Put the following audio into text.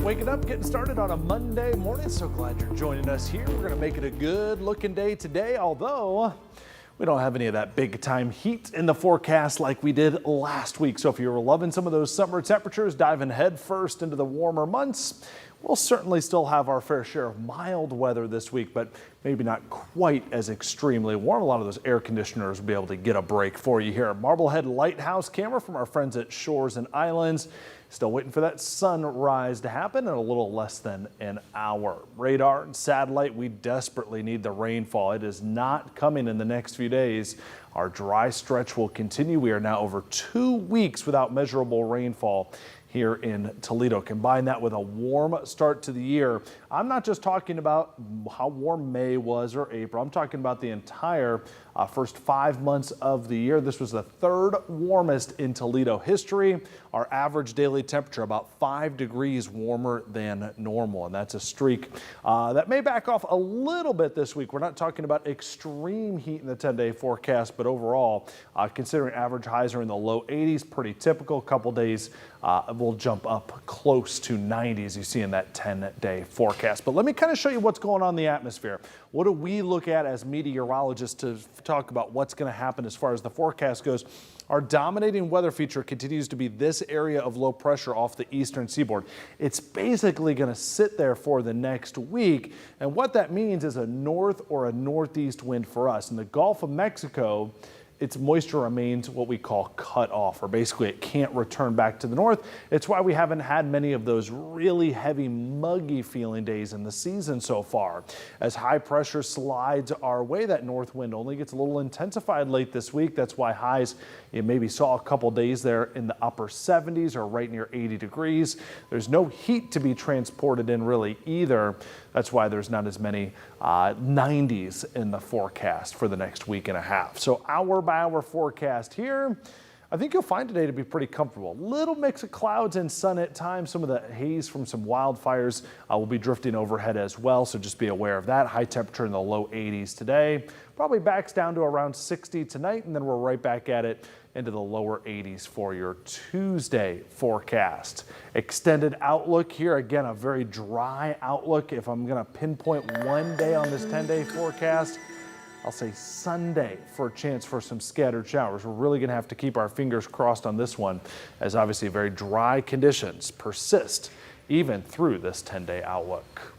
Waking up, getting started on a Monday morning. So glad you're joining us here. We're going to make it a good looking day today, although we don't have any of that big time heat in the forecast like we did last week. So if you were loving some of those summer temperatures, diving head first into the warmer months, we'll certainly still have our fair share of mild weather this week, but maybe not quite as extremely warm. A lot of those air conditioners will be able to get a break for you here. Marblehead Lighthouse camera from our friends at Shores and Islands. Still waiting for that sunrise to happen in a little less than an hour. Radar and satellite, we desperately need the rainfall. It is not coming in the next few days. Our dry stretch will continue. We are now over 2 weeks without measurable rainfall here in Toledo. Combine that with a warm start to the year. I'm not just talking about how warm May was or April. I'm talking about the entire first 5 months of the year. This was the third warmest in Toledo history. Our average daily temperature about 5 degrees warmer than normal, and that's a streak that may back off a little bit this week. We're not talking about extreme heat in the 10-day forecast, but overall, considering average highs are in the low 80s, pretty typical. A couple days will jump up close to 90s you see in that 10-day forecast. But let me kind of show you what's going on in the atmosphere. What do we look at as meteorologists to talk about what's going to happen as far as the forecast goes? Our dominating weather feature continues to be this area of low pressure off the eastern seaboard. It's basically going to sit there for the next week. And what that means is a north or a northeast wind for us. In the Gulf of Mexico, its moisture remains what we call cut off, or basically it can't return back to the north. It's why we haven't had many of those really heavy, muggy feeling days in the season so far. As high pressure slides our way, that north wind only gets a little intensified late this week. That's why highs, you maybe saw a couple days there in the upper 70s or right near 80 degrees. There's no heat to be transported in really either. That's why there's not as many 90s in the forecast for the next week and a half. So hour by hour forecast here, I think you'll find today to be pretty comfortable. Little mix of clouds and sun at times. Some of the haze from some wildfires will be drifting overhead as well, so just be aware of that. High temperature in the low 80s today. Probably backs down to around 60 tonight, and then we're right back at it into the lower 80s for your Tuesday forecast. Extended outlook here. Again, a very dry outlook. If I'm going to pinpoint one day on this 10-day forecast, I'll say Sunday for a chance for some scattered showers. We're really going to have to keep our fingers crossed on this one, as obviously very dry conditions persist even through this 10-day outlook.